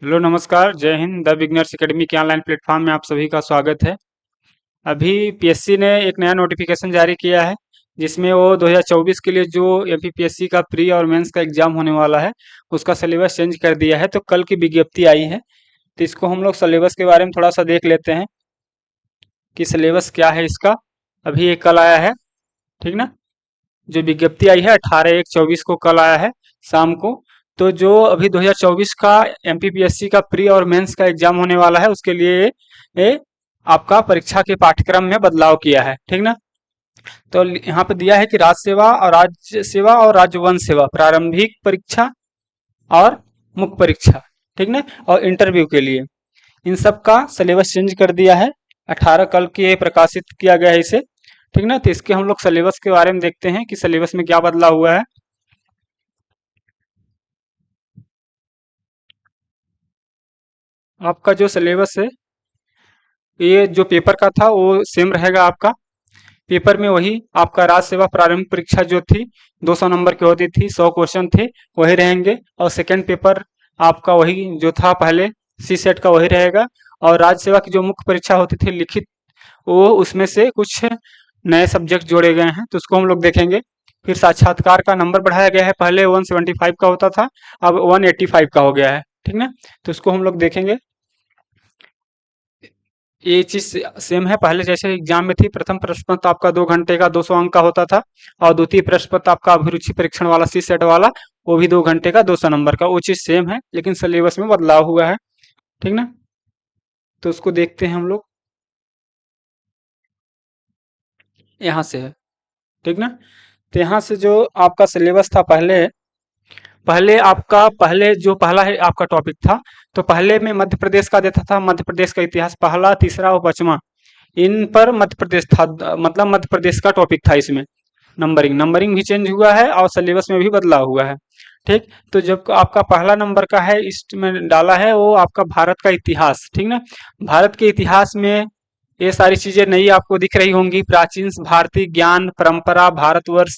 Hello नमस्कार, जय Hind. The beginners academy के ऑनलाइन प्लेटफॉर्म में आप सभी का स्वागत है। अभी पीएससी ने एक नया नोटिफिकेशन जारी किया है, जिसमें वो 2024 के लिए जो एमपीपीएससी का प्री और मेंस का एग्जाम होने वाला है, उसका सिलेबस चेंज कर दिया है। तो कल की विज्ञप्ति आई है, तो इसको हम लोग सिलेबस के बारे में थोड़ा सा देख लेते हैं कि सिलेबस क्या है इसका। अभी ये कल आया है, ठीक ना। जो विज्ञप्ति आई है 18/1/24 को कल आया है शाम को। तो जो अभी 2024 का एमपीपीएससी का प्री और मेंस का एग्जाम होने वाला है, उसके लिए ये आपका परीक्षा के पाठ्यक्रम में बदलाव किया है, ठीक ना। तो यहाँ पे दिया है कि राज्य सेवा और राज्य वन सेवा प्रारंभिक परीक्षा और मुख्य परीक्षा, ठीक ना, और इंटरव्यू के लिए इन सब का सिलेबस चेंज कर दिया है। 18 कल के प्रकाशित किया गया है इसे, ठीक ना। तो इसके हम लोग सिलेबस के बारे में देखते हैं कि सिलेबस में क्या बदलाव हुआ है। आपका जो सिलेबस है, ये जो पेपर का था वो सेम रहेगा आपका। पेपर में वही आपका राज्य सेवा प्रारंभिक परीक्षा जो थी 200 नंबर की होती थी, 100 क्वेश्चन थे, वही रहेंगे। और सेकंड पेपर आपका वही जो था पहले, सी सेट का वही रहेगा। और राज्य सेवा की जो मुख्य परीक्षा होती थी लिखित, वो उसमें से कुछ नए सब्जेक्ट जोड़े गए हैं, तो उसको हम लोग देखेंगे। फिर साक्षात्कार का नंबर बढ़ाया गया है, पहले 175 का होता था, अब 185 का हो गया है, ठीक ना। तो उसको हम लोग देखेंगे। ये चीज सेम है पहले जैसे एग्जाम में थी। प्रथम प्रश्न पत्र आपका 2 घंटे का 200 अंक का होता था, और द्वितीय प्रश्न पत्र आपका अभिरुचि परीक्षण वाला सी सेट वाला, वो भी 2 घंटे का 200 नंबर का। वो चीज सेम है, लेकिन सिलेबस में बदलाव हुआ है, ठीक ना। तो उसको देखते हैं हम लोग, यहाँ से है, ठीक ना। तो यहाँ से जो आपका सिलेबस था, पहले पहले आपका पहले जो पहला है आपका टॉपिक था, तो पहले में मध्य प्रदेश का देता था, मध्य प्रदेश का इतिहास पहला, तीसरा और पांचवा, इन पर मध्य प्रदेश था। मतलब मध्य प्रदेश का टॉपिक था इसमें। नंबरिंग नंबरिंग भी चेंज हुआ है और सिलेबस में भी बदलाव हुआ है, ठीक। तो जब आपका पहला नंबर का है, इसमें डाला है वो आपका भारत का इतिहास, ठीक ना। भारत के इतिहास में ये सारी चीजें नई आपको दिख रही होंगी। प्राचीन भारतीय ज्ञान परंपरा, भारतवर्ष,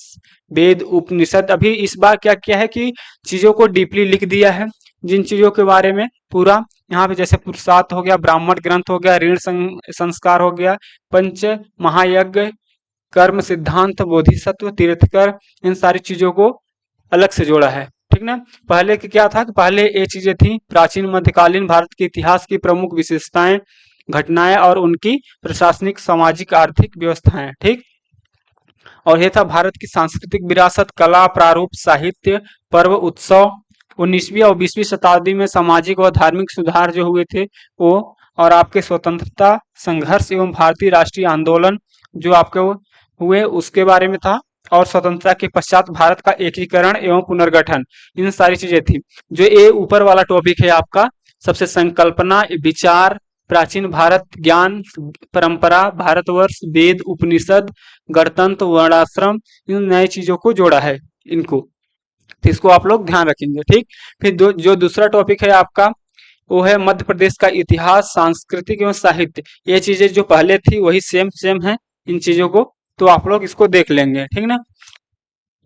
वेद उपनिषद। अभी इस बार क्या किया है कि चीजों को डीपली लिख दिया है, जिन चीजों के बारे में पूरा यहाँ पे, जैसे पुरुषार्थ हो गया, ब्राह्मण ग्रंथ हो गया, ऋण संस्कार हो गया, पंच महायज्ञ, कर्म सिद्धांत, बोधिसत्व, तीर्थकर, इन सारी चीजों को अलग से जोड़ा है, ठीक ना। पहले की क्या था कि पहले ये चीजें थी प्राचीन मध्यकालीन भारत के इतिहास की प्रमुख विशेषताएं, घटनाएं और उनकी प्रशासनिक, सामाजिक, आर्थिक व्यवस्थाएं, ठीक। और यह था भारत की सांस्कृतिक विरासत, कला, प्रारूप, साहित्य, पर्व, उत्सव। 19वीं और 20वीं शताब्दी में सामाजिक व धार्मिक सुधार जो हुए थे वो, और आपके स्वतंत्रता संघर्ष एवं भारतीय राष्ट्रीय आंदोलन जो आपके हुए उसके बारे में था। और स्वतंत्रता के पश्चात भारत का एकीकरण एवं पुनर्गठन, इन सारी चीजें थी। जो ये ऊपर वाला टॉपिक है आपका, सबसे संकल्पना, विचार, प्राचीन भारत, ज्ञान परंपरा, भारतवर्ष, वेद उपनिषद, गणतंत्र, वर्णाश्रम, इन नई चीजों को जोड़ा है इनको। तो इसको आप लोग ध्यान रखेंगे, ठीक। फिर जो दूसरा टॉपिक है आपका, वो है मध्य प्रदेश का इतिहास, सांस्कृतिक एवं साहित्य। ये चीजें जो पहले थी वही सेम सेम है इन चीजों को, तो आप लोग इसको देख लेंगे, ठीक ना।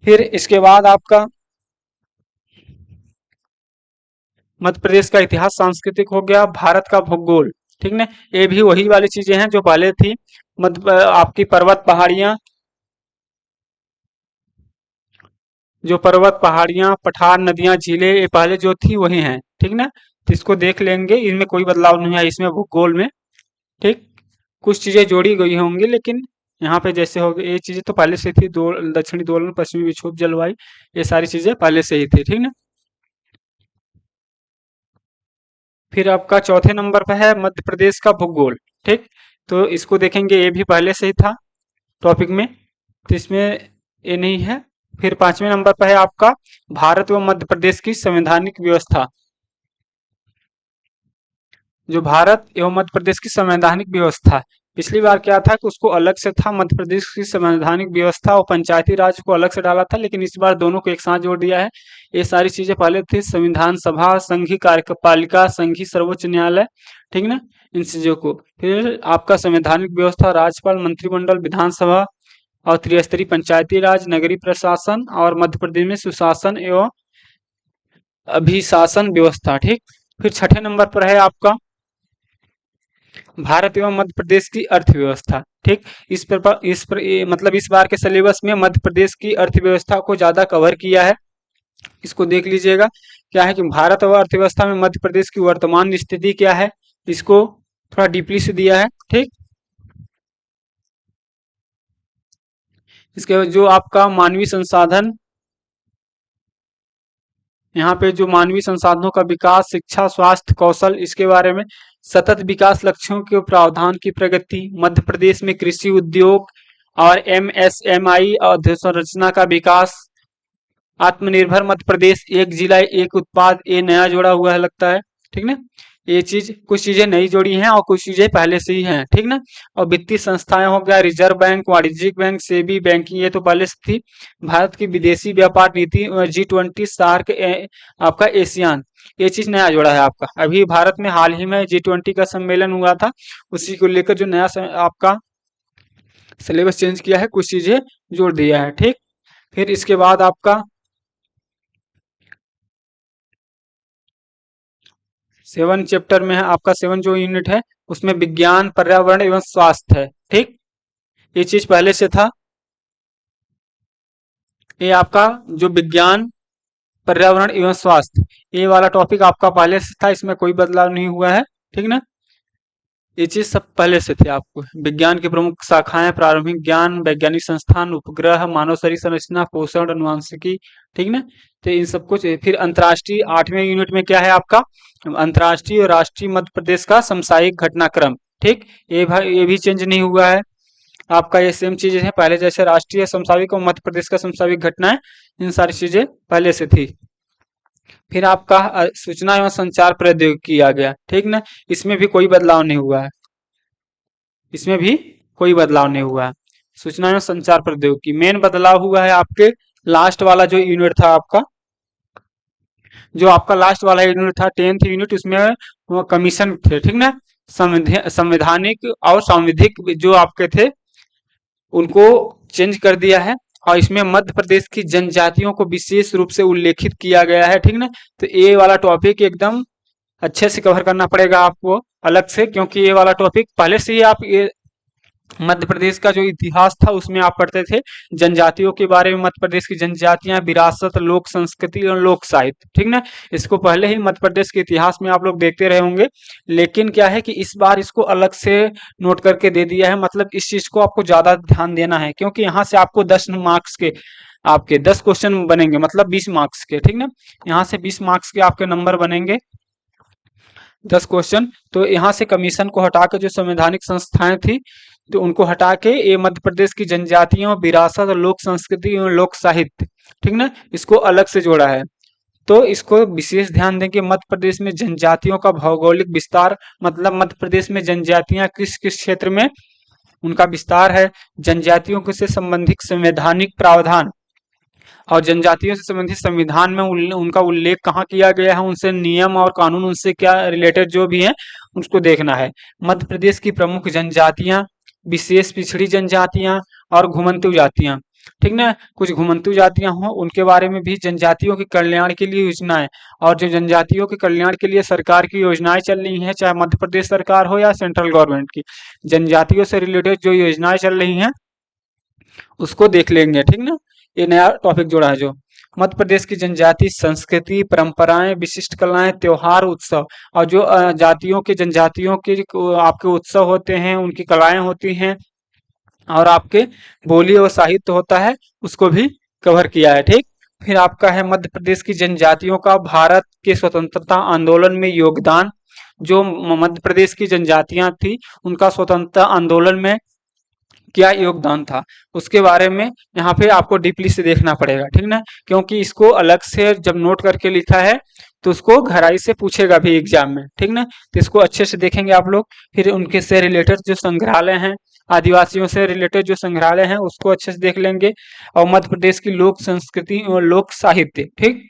फिर इसके बाद आपका मध्य प्रदेश का इतिहास सांस्कृतिक हो गया, भारत का भूगोल, ठीक ना। ये भी वही वाली चीजें हैं जो पहले थी। मध्य आपकी पर्वत पहाड़ियां, जो पर्वत पहाड़ियां, पठार, नदियां, झीलें, ये पहले जो थी वही हैं, ठीक ना। तो इसको देख लेंगे, इनमें कोई बदलाव नहीं है इसमें भूगोल में, ठीक। कुछ चीजें जोड़ी गई होंगी, लेकिन यहाँ पे जैसे हो गई ये चीजें तो पहले से थी। दो दक्षिणी दोलन, पश्चिमी विक्षोभ, जलवायु, ये सारी चीजें पहले से ही थी, ठीक ना। फिर आपका चौथे नंबर पे है मध्य प्रदेश का भूगोल, ठीक। तो इसको देखेंगे, ये भी पहले से ही था टॉपिक में, तो इसमें ये नहीं है। फिर पांचवें नंबर पर है आपका भारत व मध्य प्रदेश की संवैधानिक व्यवस्था। जो भारत एवं मध्य प्रदेश की संवैधानिक व्यवस्था, पिछली बार क्या था कि उसको अलग से था, मध्य प्रदेश की संवैधानिक व्यवस्था और पंचायती राज को अलग से डाला था, लेकिन इस बार दोनों को एक साथ जोड़ दिया है। ये सारी चीजें पहले थी, संविधान सभा, संघीय कार्यपालिका, संघीय सर्वोच्च न्यायालय, ठीक ना, इन चीजों को। फिर आपका संवैधानिक व्यवस्था, राज्यपाल, मंत्रिमंडल, विधानसभा और त्रिस्तरीय पंचायती राज, नगरीय प्रशासन, और मध्य प्रदेश में सुशासन एवं अभिशासन व्यवस्था, ठीक। फिर छठे नंबर पर है आपका भारत एवं मध्य प्रदेश की अर्थव्यवस्था। ठीक, मतलब इस बार के सिलेबस में मध्य प्रदेश की अर्थव्यवस्था को ज्यादा कवर किया है। इसको देख लीजिएगा। क्या है कि भारत और अर्थव्यवस्था में मध्य प्रदेश की वर्तमान स्थिति क्या है, इसको थोड़ा डीपली से दिया है। ठीक, इसके बाद जो आपका मानवीय संसाधन, यहाँ पे जो मानवीय संसाधनों का विकास, शिक्षा, स्वास्थ्य, कौशल, इसके बारे में सतत विकास लक्ष्यों के प्रावधान की प्रगति, मध्य प्रदेश में कृषि उद्योग और एमएसएमई अधोसंरचना का विकास, आत्मनिर्भर मध्य प्रदेश, एक जिला एक उत्पाद, ये नया जोड़ा हुआ है लगता है। ठीक ना, ये चीज, कुछ चीजें नई जोड़ी हैं और कुछ चीजें पहले से ही हैं। ठीक ना, और वित्तीय संस्थाएं हो गया रिजर्व बैंक, वाणिज्यिक बैंक, सेबी बैंकिंग, ये तो पहले से थी। भारत की विदेशी व्यापार नीति, G20, सार्क, आपका एशियान, ये चीज नया जोड़ा है आपका। अभी भारत में हाल ही में G20 का सम्मेलन हुआ था, उसी को लेकर जो नया आपका सिलेबस चेंज किया है, कुछ चीजें जोड़ दिया है। ठीक, फिर इसके बाद आपका 7 चैप्टर में है आपका, 7 जो यूनिट है उसमें विज्ञान, पर्यावरण एवं स्वास्थ्य है। ठीक, ये चीज पहले से था। ये आपका जो विज्ञान, पर्यावरण एवं स्वास्थ्य, ये वाला टॉपिक आपका पहले से था, इसमें कोई बदलाव नहीं हुआ है। ठीक ना, ये चीज सब पहले से थे आपको। विज्ञान की प्रमुख शाखाएं, प्रारंभिक ज्ञान, वैज्ञानिक संस्थान, उपग्रह, मानव शरीर संरचना, पोषण, अनुवांशिकी। ठीक ना, तो इन सब कुछ। फिर अंतर्राष्ट्रीय 8वें यूनिट में क्या है आपका, अंतर्राष्ट्रीय और राष्ट्रीय मध्य प्रदेश का समसामयिक घटनाक्रम। ठीक, ये भी चेंज नहीं हुआ है आपका, ये सेम चीजें हैं पहले जैसे। राष्ट्रीय समसामयिक और मध्य प्रदेश का समसामयिक घटनाएं, इन सारी चीजें पहले से थी। फिर आपका सूचना एवं संचार प्रौद्योगिकी आ गया। ठीक ना, इसमें भी कोई बदलाव नहीं हुआ है, इसमें भी कोई बदलाव नहीं हुआ है। सूचना एवं संचार प्रौद्योगिकी मेन बदलाव हुआ है आपके लास्ट वाला जो यूनिट था आपका, जो आपका लास्ट वाला यूनिट था 10th यूनिट, उसमें वो कमीशन थे। ठीक ना, संवैधानिक और सांविधिक जो आपके थे उनको चेंज कर दिया है, और इसमें मध्य प्रदेश की जनजातियों को विशेष रूप से उल्लेखित किया गया है। ठीक ना, तो ये वाला टॉपिक एकदम अच्छे से कवर करना पड़ेगा आपको अलग से, क्योंकि ये वाला टॉपिक पहले से ही आप ये मध्य प्रदेश का जो इतिहास था उसमें आप पढ़ते थे जनजातियों के बारे में। मध्य प्रदेश की जनजातियां, विरासत, लोक संस्कृति और लोक साहित्य। ठीक ना, इसको पहले ही मध्य प्रदेश के इतिहास में आप लोग देखते रहे होंगे, लेकिन क्या है कि इस बार इसको अलग से नोट करके दे दिया है। मतलब इस चीज को आपको ज्यादा ध्यान देना है, क्योंकि यहाँ से आपको 10 मार्क्स के आपके 10 क्वेश्चन बनेंगे, मतलब 20 मार्क्स के। ठीक ना, यहाँ से 20 मार्क्स के आपके नंबर बनेंगे, 10 क्वेश्चन। तो यहाँ से कमीशन को हटा के जो संवैधानिक संस्थाएं थी तो उनको हटा के ये मध्य प्रदेश की जनजातियों, विरासत और लोक संस्कृति और लोक साहित्य, ठीक ना, इसको अलग से जोड़ा है। तो इसको विशेष ध्यान दें कि मध्य प्रदेश में जनजातियों का भौगोलिक विस्तार, मतलब मध्य प्रदेश में जनजातियां किस किस क्षेत्र में उनका विस्तार है, जनजातियों से संबंधित संवैधानिक प्रावधान और जनजातियों से संबंधित संविधान में उनका उल्लेख कहाँ किया गया है, उनसे नियम और कानून उनसे क्या रिलेटेड जो भी है उसको देखना है। मध्य प्रदेश की प्रमुख जनजातियां, विशेष पिछड़ी जनजातियां और घुमंतु जातियां। ठीक ना, कुछ घुमंतु जातियां हो उनके बारे में भी, जनजातियों के कल्याण के लिए योजनाएं, और जो जनजातियों के कल्याण के लिए सरकार की योजनाएं चल रही हैं, चाहे मध्य प्रदेश सरकार हो या सेंट्रल गवर्नमेंट की, जनजातियों से रिलेटेड जो योजनाएं चल रही हैं उसको देख लेंगे। ठीक ना, ये नया टॉपिक जोड़ा है जो मध्य प्रदेश की जनजाति संस्कृति, परंपराएं, विशिष्ट कलाएं, त्योहार, उत्सव, और जो जातियों के जनजातियों के आपके उत्सव होते हैं, उनकी कलाएं होती हैं और आपके बोली और साहित्य होता है, उसको भी कवर किया है। ठीक, फिर आपका है मध्य प्रदेश की जनजातियों का भारत के स्वतंत्रता आंदोलन में योगदान। जो मध्य प्रदेश की जनजातियां थी उनका स्वतंत्रता आंदोलन में क्या योगदान था उसके बारे में यहाँ पे आपको डीपली से देखना पड़ेगा। ठीक ना, क्योंकि इसको अलग से जब नोट करके लिखा है तो उसको गहराई से पूछेगा भी एग्जाम में। ठीक ना, तो इसको अच्छे से देखेंगे आप लोग। फिर उनके से रिलेटेड जो संग्रहालय हैं, आदिवासियों से रिलेटेड जो संग्रहालय हैं उसको अच्छे से देख लेंगे, और मध्य प्रदेश की लोक संस्कृति और लोक साहित्य। ठीक,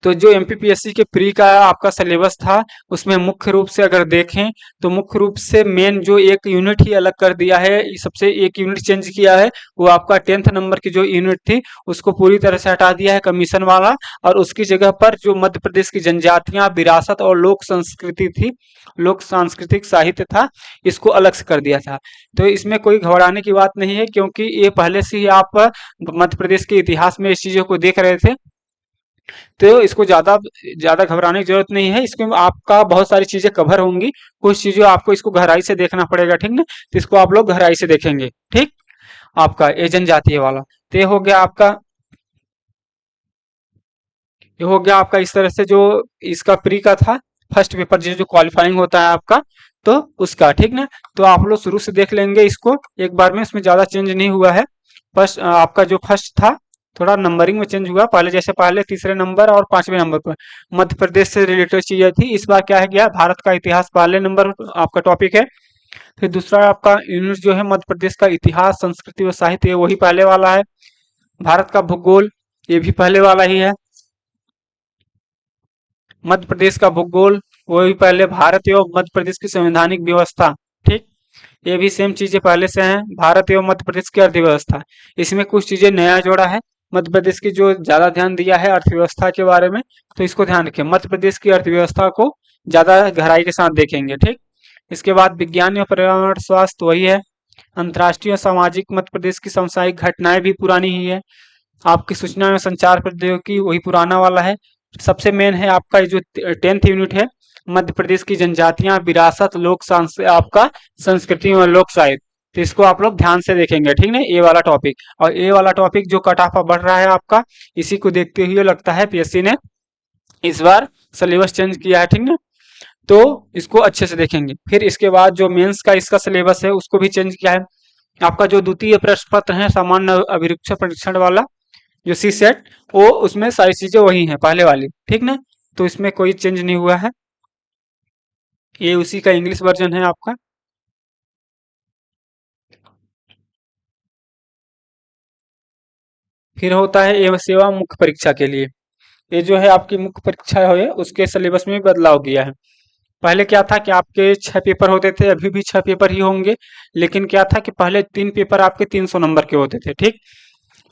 तो जो एमपीपीएससी के प्री का आपका सिलेबस था, उसमें मुख्य रूप से अगर देखें तो मुख्य रूप से मेन जो एक यूनिट ही अलग कर दिया है, सबसे एक यूनिट चेंज किया है, वो आपका 10th नंबर की जो यूनिट थी उसको पूरी तरह से हटा दिया है कमीशन वाला, और उसकी जगह पर जो मध्य प्रदेश की जनजातियां, विरासत और लोक संस्कृति थी, लोक सांस्कृतिक साहित्य था, इसको अलग से कर दिया था। तो इसमें कोई घबराने की बात नहीं है, क्योंकि ये पहले से ही आप मध्य प्रदेश के इतिहास में इस चीजों को देख रहे थे, तो इसको ज्यादा ज्यादा घबराने की जरूरत नहीं है। इसमें आपका बहुत सारी चीजें कवर होंगी, कुछ चीजें आपको इसको गहराई से देखना पड़ेगा, ठीक ना। तो इसको आप लोग गहराई से देखेंगे, ठीक। आपका ये जनजातीय वाला, तो ये हो गया आपका इस तरह से जो इसका प्री का था, फर्स्ट पेपर जो क्वालिफाइंग होता है आपका, तो उसका, ठीक ना। तो आप लोग शुरू से देख लेंगे इसको एक बार में, इसमें ज्यादा चेंज नहीं हुआ है। फर्स्ट आपका जो फर्स्ट था, थोड़ा नंबरिंग में चेंज हुआ, पहले जैसे पहले तीसरे नंबर और पांचवें नंबर पर मध्य प्रदेश से रिलेटेड चीजें थी, इस बार क्या है गया, भारत का इतिहास पहले नंबर आपका टॉपिक है। फिर दूसरा आपका यूनिट जो है मध्य प्रदेश का इतिहास, संस्कृति और साहित्य, ये वही पहले वाला है। भारत का भूगोल, ये भी पहले वाला ही है। मध्य प्रदेश का भूगोल, वही पहले। भारत एवं मध्य प्रदेश की संवैधानिक व्यवस्था, ठीक, ये भी सेम चीजें पहले से हैं। भारत एवं मध्य प्रदेश की अर्थव्यवस्था, इसमें कुछ चीजें नया जोड़ा है। मध्य प्रदेश की जो ज्यादा ध्यान दिया है अर्थव्यवस्था के बारे में, तो इसको ध्यान रखें, मध्य प्रदेश की अर्थव्यवस्था को ज्यादा गहराई के साथ देखेंगे, ठीक। इसके बाद विज्ञान एवं पर्यावरण स्वास्थ्य, वही है। अंतर्राष्ट्रीय और सामाजिक, मध्य प्रदेश की समसामयिक घटनाएं भी पुरानी ही है। आपकी सूचना एवं संचार प्रौद्योगिकी, वही पुराना वाला है। सबसे मेन है आपका ये जो 10th यूनिट है, मध्य प्रदेश की जनजातियां, विरासत, आपका संस्कृति और लोक साहित्य, तो इसको आप लोग ध्यान से देखेंगे, ठीक है, ये वाला टॉपिक। और ये वाला टॉपिक जो कट ऑफ बढ़ रहा है आपका, इसी को देखते हुए लगता है पीएससी ने इस बार सिलेबस चेंज किया है, ठीक ना। तो इसको अच्छे से देखेंगे। फिर इसके बाद जो मेंस का इसका सिलेबस है, उसको भी चेंज किया है। आपका जो द्वितीय प्रश्न पत्र है, सामान्य अभिरुक्षा परीक्षण वाला, जो सी सेट, वो उसमें सारी चीजें वही हैं पहले वाली, ठीक ना। तो इसमें कोई चेंज नहीं हुआ है, ये उसी का इंग्लिश वर्जन है आपका। फिर होता है एवं सेवा मुख्य परीक्षा के लिए, ये जो है आपकी मुख्य परीक्षा है, उसके सिलेबस में भी बदलाव किया है। पहले क्या था कि आपके 6 पेपर होते थे, अभी भी 6 पेपर ही होंगे, लेकिन क्या था कि पहले 3 पेपर आपके 300 नंबर के होते थे, ठीक।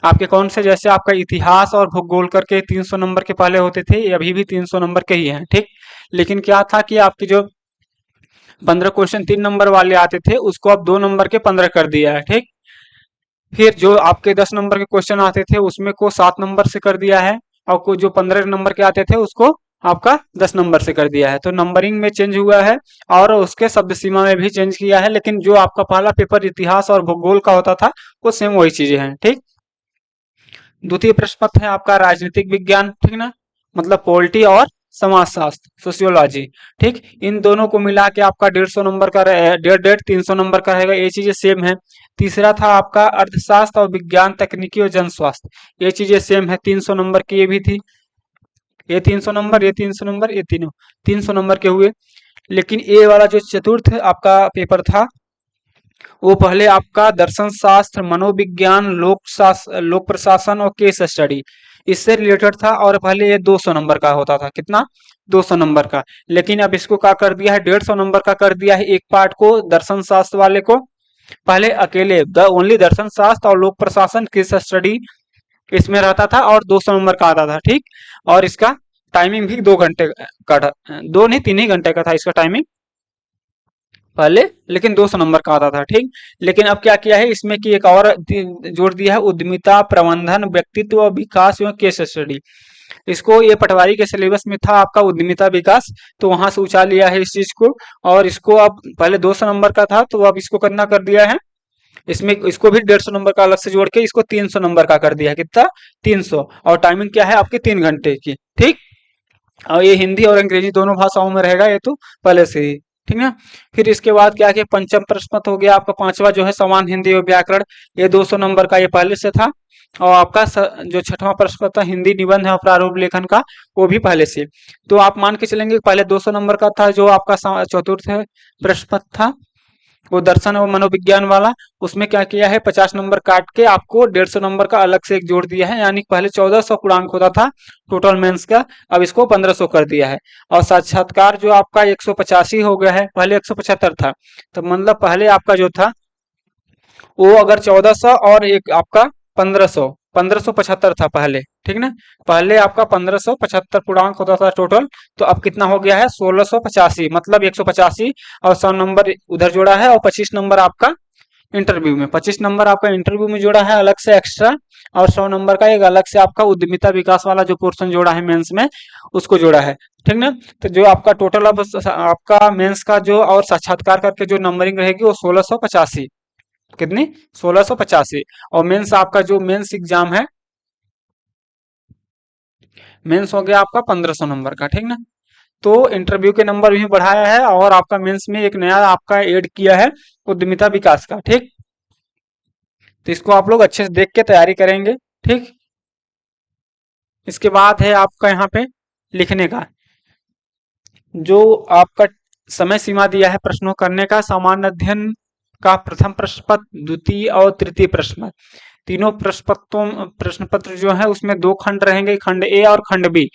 आपके कौन से, जैसे आपका इतिहास और भूगोल करके 300 नंबर के पहले होते थे, ये अभी भी 300 नंबर के ही हैं, ठीक। लेकिन क्या था कि आपके जो 15 क्वेश्चन 3 नंबर वाले आते थे, उसको अब 2 नंबर के 15 कर दिया है, ठीक। फिर जो आपके 10 नंबर के क्वेश्चन आते थे, उसमें को 7 नंबर से कर दिया है, और को जो 15 नंबर के आते थे, उसको आपका 10 नंबर से कर दिया है। तो नंबरिंग में चेंज हुआ है, और उसके शब्द सीमा में भी चेंज किया है, लेकिन जो आपका पहला पेपर इतिहास और भूगोल का होता था, वो सेम वही चीजें हैं, ठीक। द्वितीय प्रश्न पत्र है आपका राजनीतिक विज्ञान, ठीक ना, मतलब पॉलिटी और समाजशास्त्र, सोशियोलॉजी, ठीक। इन दोनों को मिला के आपका 150 नंबर का 300 नंबर का रहेगा, ये चीजें सेम है। तीसरा था आपका अर्थशास्त्र और विज्ञान तकनीकी और जन स्वास्थ्य, ये चीजें सेम है, 300 नंबर की ये भी थी। ये 300 नंबर, ये 300 नंबर, ये तीनों 300 नंबर के हुए। लेकिन ये वाला जो चतुर्थ आपका पेपर था, वो पहले आपका दर्शन शास्त्र, मनोविज्ञान, लोक प्रशासन और केस स्टडी, इससे रिलेटेड था, और पहले ये 200 नंबर का होता था। कितना? 200 नंबर का। लेकिन अब इसको क्या कर दिया है, 150 नंबर का कर दिया है, एक पार्ट को, दर्शन शास्त्र वाले को। पहले अकेले ओनली दर्शन शास्त्र और लोक प्रशासन, केस स्टडी इसमें रहता था, और 200 नंबर का आता था, ठीक। और इसका टाइमिंग भी 2 घंटे का था, 2 नहीं 3 ही घंटे का था इसका टाइमिंग पहले, लेकिन 200 नंबर का आता था, ठीक। लेकिन अब क्या किया है इसमें कि एक और जोड़ दिया है, उद्यमिता, प्रबंधन, व्यक्तित्व विकास एवं केस स्टडी। इसको ये पटवारी के सिलेबस में था आपका उद्यमिता विकास, तो वहां से उछाल लिया है इस चीज को, और इसको अब पहले 200 नंबर का था, तो अब इसको करना कर दिया है, इसमें इसको भी 150 नंबर का अलग से जोड़ के इसको 300 नंबर का कर दिया है। कितना? 300। और टाइमिंग क्या है आपकी, 3 घंटे की, ठीक। और ये हिंदी और अंग्रेजी दोनों भाषाओं में रहेगा, ये तो पहले से ही, ठीक है। फिर इसके बाद क्या है, पंचम प्रश्न पत्र हो गया आपका, पांचवा जो है समान हिंदी और व्याकरण, ये 200 नंबर का, ये पहले से था। और आपका जो छठवां प्रश्न पत्र हिंदी निबंध है और प्रारूप लेखन का, वो भी पहले से। तो आप मान के चलेंगे पहले 200 नंबर का था जो आपका चतुर्थ प्रश्न पत्र था, वो दर्शन और मनोविज्ञान वाला, उसमें क्या किया है, 50 नंबर काट के आपको 150 नंबर का अलग से एक जोड़ दिया है, यानी पहले 1400 पूर्णांक होता था टोटल मेंस का, अब इसको 1500 कर दिया है। और साक्षात्कार जो आपका 185 हो गया है, पहले 175 था, तो मतलब पहले आपका जो था वो अगर 1400 और एक आपका 1500, 1575 था पहले, ठीक ना। पहले आपका 1575 पूर्णांक होता था टोटल, तो अब कितना हो गया है, 1685, मतलब 185 और 100 नंबर उधर जोड़ा है, और 25 नंबर आपका इंटरव्यू में, 25 नंबर आपका इंटरव्यू में जोड़ा है अलग से एक्स्ट्रा, और 100 नंबर का एक अलग से आपका उद्यमिता विकास वाला जो पोर्शन जोड़ा है मेंस में, उसको जोड़ा है, ठीक ना। तो जो आपका टोटल अब आपका मेंस का जो और साक्षात्कार करके जो नंबरिंग रहेगी वो 1685, कितनी, 1685। और मेंस आपका जो मेंस एग्जाम है, मेंस हो गया आपका 1500 नंबर का, ठीक ना। तो इंटरव्यू के नंबर भी बढ़ाया है, और आपका मेंस में एक नया आपका ऐड किया है उद्यमिता विकास का, ठीक। तो इसको आप लोग अच्छे से देख के तैयारी करेंगे, ठीक। इसके बाद है आपका यहाँ पे लिखने का, जो आपका समय सीमा दिया है प्रश्नों करने का, सामान्य अध्ययन का प्रथम प्रश्न पत्र, द्वितीय और तृतीय प्रश्न, तीनों प्रश्न पत्र जो है उसमें दो खंड रहेंगे, खंड ए और खंड बी।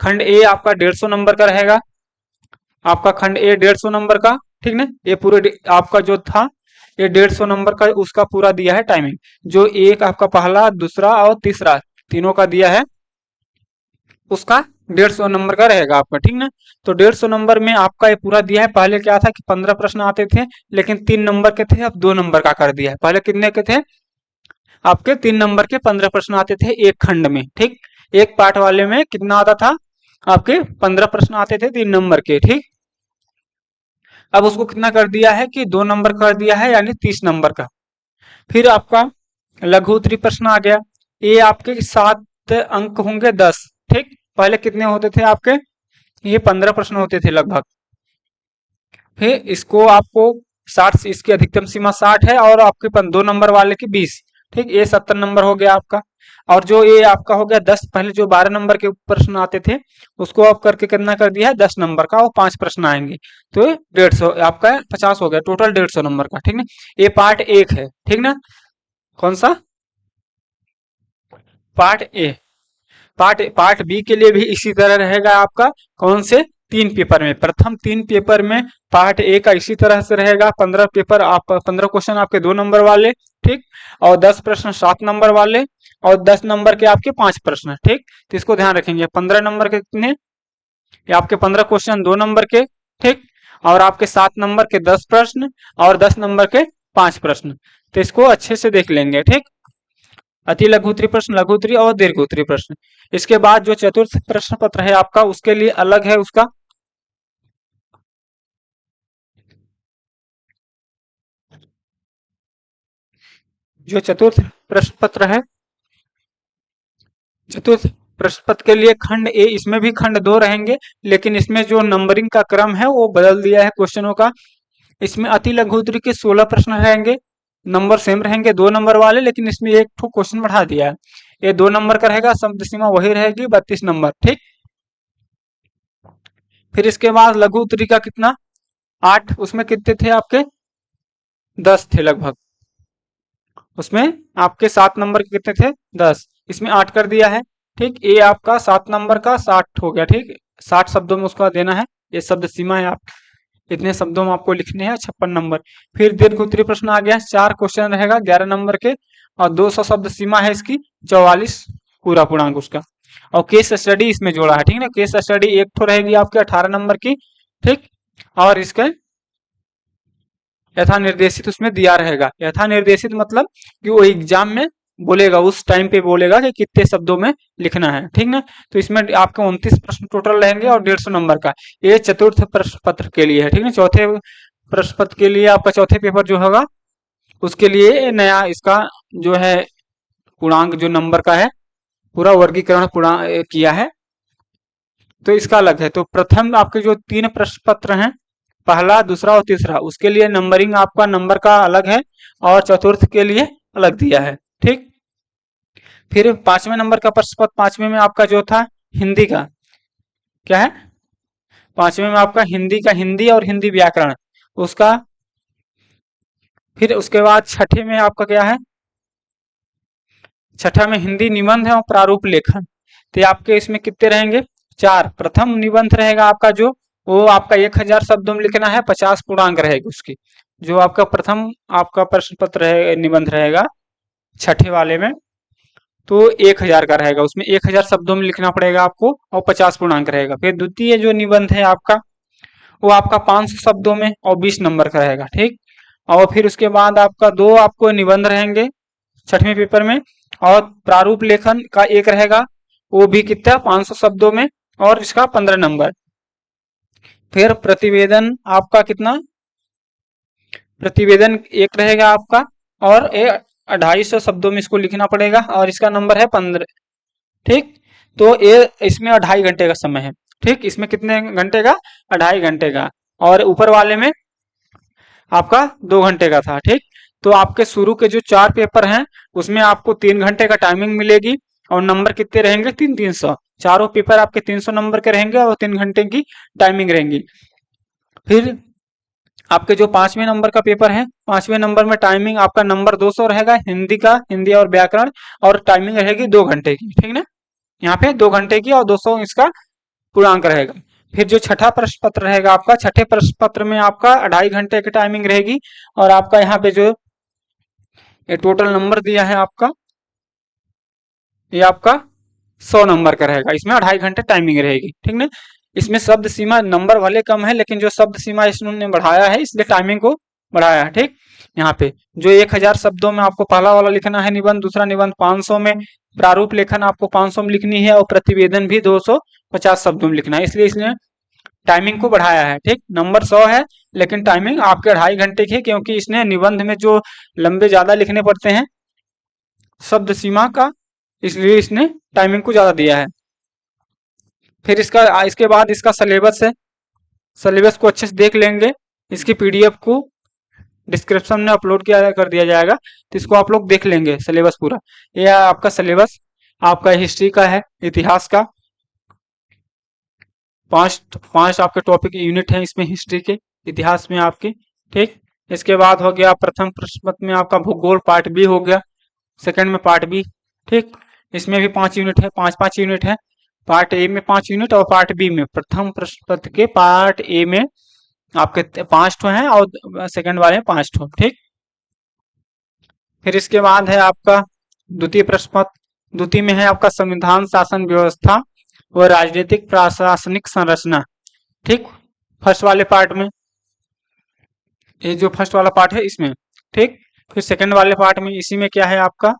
खंड ए आपका 150 नंबर का रहेगा, आपका खंड ए 150 नंबर का, ठीक ना। ये पूरे आपका जो था ये 150 नंबर का, उसका पूरा दिया है टाइमिंग, जो एक आपका पहला, दूसरा और तीसरा तीनों का दिया है, उसका 150 नंबर का रहेगा आपका, ठीक ना। तो 150 नंबर में आपका ये पूरा दिया है। पहले क्या था कि 15 प्रश्न आते थे, लेकिन 3 नंबर के थे, अब 2 नंबर का कर दिया है। पहले कितने के थे, आपके 3 नंबर के 15 प्रश्न आते थे एक खंड में, ठीक। एक पार्ट वाले में कितना आता था, आपके 15 प्रश्न आते थे 3 नंबर के, ठीक। अब उसको कितना कर दिया है कि 2 नंबर कर दिया है, यानी 30 नंबर का। फिर आपका लघु उत्तरीय प्रश्न आ गया, ये आपके 7 अंक होंगे 10, ठीक। पहले कितने होते थे आपके, ये 15 प्रश्न होते थे लगभग। फिर इसको आपको 60, इसकी अधिकतम सीमा 60 है, और आपके 2 नंबर वाले की 20, ठीक। ये 70 नंबर हो गया आपका। और जो ये आपका हो गया 10, पहले जो 12 नंबर के प्रश्न आते थे उसको आप करके कितना कर दिया है, 10 नंबर का, और 5 प्रश्न आएंगे, तो 150 आपका 50 हो गया, टोटल 150 नंबर का, ठीक ना। ये पार्ट 1 है, ठीक ना। कौन सा, पार्ट ए। पार्ट बी के लिए भी इसी तरह रहेगा आपका, कौन से, 3 पेपर में, प्रथम 3 पेपर में पार्ट ए का इसी तरह से रहेगा, 15 पेपर, आप 15 क्वेश्चन आपके 2 नंबर वाले, ठीक। और 10 प्रश्न 7 नंबर वाले, और 10 नंबर के आपके 5 प्रश्न, ठीक। तो इसको ध्यान रखेंगे, 15 नंबर के कितने, ये आपके 15 क्वेश्चन 2 नंबर के, ठीक। और आपके 7 नंबर के 10 प्रश्न, और 10 नंबर के 5 प्रश्न। तो इसको अच्छे से देख लेंगे, ठीक। अति लघु उत्तरीय प्रश्न, लघु उत्तरीय और दीर्घ उत्तरीय प्रश्न। इसके बाद जो चतुर्थ प्रश्न पत्र है आपका, उसके लिए अलग है उसका, जो चतुर्थ प्रश्न पत्र है, चतुर्थ प्रश्न पत्र के लिए खंड ए, इसमें भी खंड 2 रहेंगे, लेकिन इसमें जो नंबरिंग का क्रम है वो बदल दिया है क्वेश्चनों का। इसमें अति लघु उत्तरीय के 16 प्रश्न रहेंगे, नंबर सेम रहेंगे 2 नंबर वाले, लेकिन इसमें एक ठो क्वेश्चन बढ़ा दिया है, ये 2 नंबर का रहेगा, शब्द सीमा वही रहेगी 32 नंबर, ठीक। फिर इसके बाद लघु उत्तरीय का कितना, 8, उसमें कितने थे आपके, 10 थे लगभग, उसमें आपके 7 नंबर के कितने थे, 10, इसमें 8 कर दिया है, ठीक। ये आपका 7 नंबर का 60 हो गया, ठीक। 60 शब्दों में उसका देना है, ये शब्द सीमा है, आप इतने शब्दों में आपको लिखने हैं, 56 नंबर। फिर दीर्घ उत्तरीय प्रश्न आ गया, 4 क्वेश्चन रहेगा 11 नंबर के, और 200 शब्द सीमा है इसकी, 44 पूरा पूर्णांक उसका। और केस स्टडी इसमें जोड़ा है, ठीक ना। केस स्टडी एक तो रहेगी आपके 18 नंबर की, ठीक। और इसके यथा निर्देशित उसमें दिया रहेगा, यथा निर्देशित मतलब कि वो एग्जाम में बोलेगा, उस टाइम पे बोलेगा कि कितने शब्दों में लिखना है, ठीक ना। तो इसमें आपके 29 प्रश्न टोटल रहेंगे, और 150 नंबर का। ये चतुर्थ प्रश्न पत्र के लिए है, ठीक ना। चौथे प्रश्न पत्र के लिए आपका चौथे पेपर जो होगा, उसके लिए नया इसका जो है पूर्णांक जो नंबर का है, पूरा वर्गीकरण पूर्णांक किया है, तो इसका अलग है। तो प्रथम आपके जो 3 प्रश्न पत्र हैं, पहला, दूसरा और तीसरा, उसके लिए नंबरिंग आपका नंबर का अलग है, और चतुर्थ के लिए अलग दिया है, ठीक। फिर 5वें नंबर का प्रश्न पत्र, 5वें में आपका जो था हिंदी का, क्या है, 5वें में आपका हिंदी का, हिंदी और हिंदी व्याकरण, उसका फिर उसके बाद छठे में आपका क्या है, छठा में हिंदी निबंध है और प्रारूप लेखन। तो ये आपके इसमें कितने रहेंगे, चार। प्रथम निबंध रहेगा आपका जो, वो आपका 1000 शब्दों में लिखना है, 50 पूर्णांक रहेगी उसकी। जो आपका प्रथम आपका प्रश्न पत्र है, निबंध रहेगा छठे वाले में, तो 1000 का रहेगा, उसमें 1000 शब्दों में लिखना पड़ेगा आपको और 50 पूर्णांक रहेगा। फिर द्वितीय जो निबंध है आपका, वो आपका 500 शब्दों में और 20 नंबर का रहेगा, ठीक। और फिर उसके बाद आपका दो आपको निबंध रहेंगे छठवें पेपर में, और प्रारूप लेखन का एक रहेगा, वो भी कितना 500 शब्दों में और इसका 15 नंबर। फिर प्रतिवेदन आपका कितना, प्रतिवेदन एक रहेगा आपका, और 250 शब्दों में इसको लिखना पड़ेगा और इसका नंबर है 15, ठीक। तो ये इसमें 2.5 घंटे का समय है, ठीक। इसमें कितने घंटे का, 2.5 घंटे का। और ऊपर वाले में आपका 2 घंटे का था, ठीक। तो आपके शुरू के जो 4 पेपर हैं उसमें आपको 3 घंटे का टाइमिंग मिलेगी और नंबर कितने रहेंगे, 300। चारों पेपर आपके 300 नंबर के रहेंगे और 3 घंटे की टाइमिंग रहेंगी। फिर आपके जो 5वें नंबर का पेपर है, 5वें नंबर में टाइमिंग आपका नंबर 200 रहेगा हिंदी का, हिंदी और व्याकरण, और टाइमिंग रहेगी 2 घंटे की, ठीक ना। यहाँ पे 2 घंटे की और 200 इसका पूर्णांक रहेगा। फिर जो छठा प्रश्न पत्र रहेगा आपका, छठे प्रश्न पत्र में आपका 2.5 घंटे की टाइमिंग रहेगी, और आपका यहाँ पे जो ये टोटल नंबर दिया है आपका, ये आपका 100 नंबर का रहेगा। इसमें 2.5 घंटे टाइमिंग रहेगी, ठीक ना। इसमें शब्द सीमा नंबर भले कम है, लेकिन जो शब्द सीमा इसने बढ़ाया है इसलिए टाइमिंग को बढ़ाया है, ठीक। यहाँ पे जो 1000 शब्दों में आपको पहला वाला लिखना है निबंध, दूसरा निबंध 500 में, प्रारूप लेखन आपको 500 में लिखनी है, और प्रतिवेदन भी 250 शब्दों में लिखना है, इसलिए इसने टाइमिंग को बढ़ाया है, ठीक। नंबर 100 है लेकिन टाइमिंग आपके 2.5 घंटे की है, क्योंकि इसने निबंध में जो लंबे ज्यादा लिखने पड़ते हैं शब्द सीमा का, इसलिए इसने टाइमिंग को ज्यादा दिया है। फिर इसका इसके बाद इसका सिलेबस है, सिलेबस को अच्छे से देख लेंगे, इसकी पीडीएफ को डिस्क्रिप्शन में अपलोड किया कर दिया जाएगा, तो इसको आप लोग देख लेंगे सिलेबस पूरा। ये आपका सिलेबस आपका हिस्ट्री का है, इतिहास का, पांच पांच आपके टॉपिक यूनिट हैं इसमें हिस्ट्री के, इतिहास में आपके, ठीक। इसके बाद हो गया प्रथम प्रश्न पत्र में आपका भूगोल पार्ट बी हो गया, सेकंड में पार्ट बी, ठीक। इसमें भी 5 यूनिट है, 5 यूनिट है। पार्ट ए में 5 यूनिट और पार्ट बी में, प्रथम प्रश्न पत्र के पार्ट ए में आपके 5 ठो हैं और सेकंड वाले में 5 ठो, ठीक। फिर इसके बाद है आपका द्वितीय प्रश्न पत्र, द्वितीय में है आपका संविधान, शासन व्यवस्था व राजनीतिक प्रशासनिक संरचना, ठीक। फर्स्ट वाले पार्ट में, ये जो फर्स्ट वाला पार्ट है इसमें, ठीक। फिर सेकंड वाले पार्ट में इसी में क्या है आपका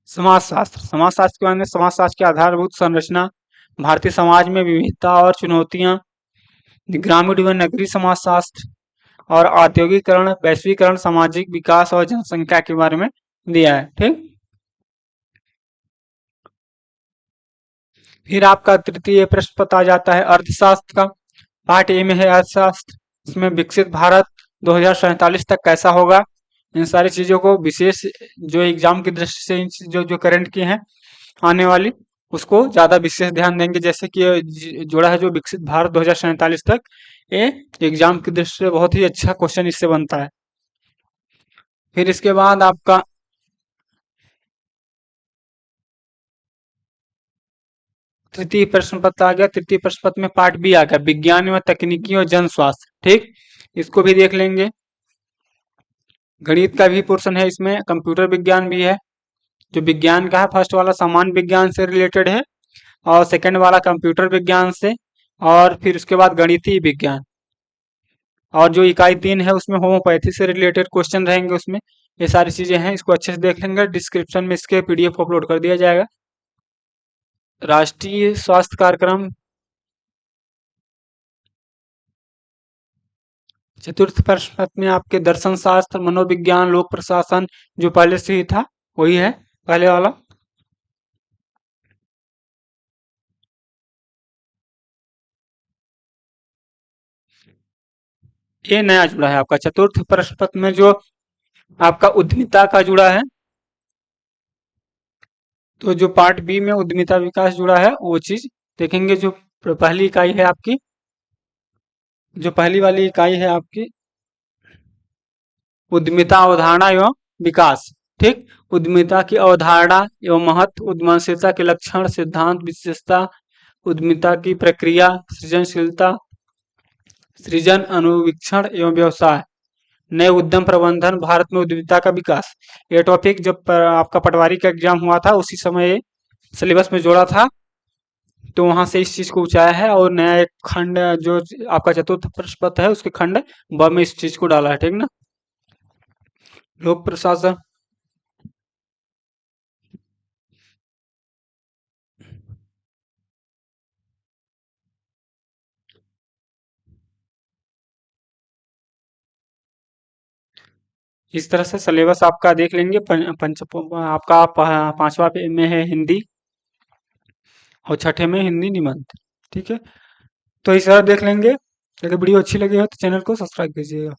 समाजशास्त्र, समाजशास्त्र के बारे में, समाजशास्त्र की आधारभूत संरचना, भारतीय समाज में विविधता और चुनौतियां, ग्रामीण व नगरीय समाजशास्त्र, और औद्योगिकरण, वैश्वीकरण, सामाजिक विकास और जनसंख्या के बारे में दिया है, ठीक। फिर आपका तृतीय प्रश्न पत्र आ जाता है अर्थशास्त्र का, पार्ट ए में है अर्थशास्त्र, इसमें विकसित भारत 2047 तक कैसा होगा, इन सारी चीजों को विशेष जो एग्जाम की दृष्टि से इन जो जो करंट की हैं आने वाली, उसको ज्यादा विशेष ध्यान देंगे। जैसे कि जोड़ा है जो विकसित भारत 2047 तक, ये एग्जाम की दृष्टि से बहुत ही अच्छा क्वेश्चन इससे बनता है। फिर इसके बाद आपका तृतीय प्रश्न पत्र आ गया, तृतीय प्रश्न पत्र में पार्ट बी आ गया, विज्ञान व तकनीकी और जन स्वास्थ्य, ठीक। इसको भी देख लेंगे। गणित का भी पोर्शन है इसमें, कंप्यूटर विज्ञान भी है। जो विज्ञान का है, फर्स्ट वाला सामान्य विज्ञान से रिलेटेड है, और सेकंड वाला कंप्यूटर विज्ञान से, और फिर उसके बाद गणितीय विज्ञान, और जो इकाई 3 है उसमें होम्योपैथी से रिलेटेड क्वेश्चन रहेंगे उसमें। ये सारी चीजें हैं, इसको अच्छे से देख लेंगे, डिस्क्रिप्शन में इसके पीडीएफ को अपलोड कर दिया जाएगा। राष्ट्रीय स्वास्थ्य कार्यक्रम, चतुर्थ प्रश्न पत्र में आपके दर्शन शास्त्र, मनोविज्ञान, लोक प्रशासन, जो पहले से ही था वही है पहले वाला। ये नया जुड़ा है आपका चतुर्थ प्रश्न पत्र में, जो आपका उद्यमिता का जुड़ा है, तो जो पार्ट बी में उद्यमिता विकास जुड़ा है वो चीज देखेंगे। जो पहली इकाई है आपकी, जो पहली वाली इकाई है आपकी उद्यमिता अवधारणा एवं विकास। ठीक। उद्यमिता की अवधारणा एवं महत्व, उद्यमशीलता के लक्षण, सिद्धांत, विशेषता, उद्यमिता की प्रक्रिया, सृजनशीलता, सृजन, अनुवीक्षण एवं व्यवसाय, नए उद्यम प्रबंधन, भारत में उद्यमिता का विकास। ये टॉपिक जब आपका पटवारी का एग्जाम हुआ था उसी समय सिलेबस में जोड़ा था, तो वहां से इस चीज को उचाया है और नया एक खंड जो आपका चतुर्थ प्रश्न पत्र है उसके खंड ब में इस चीज को डाला है। ठीक ना। लोक प्रशासन, इस तरह से सिलेबस आपका देख लेंगे। आपका पांचवा में है हिंदी और छठे में हिंदी निबंध। ठीक है, तो इस तरह देख लेंगे। अगर वीडियो अच्छी लगी हो तो चैनल को सब्सक्राइब कीजिएगा।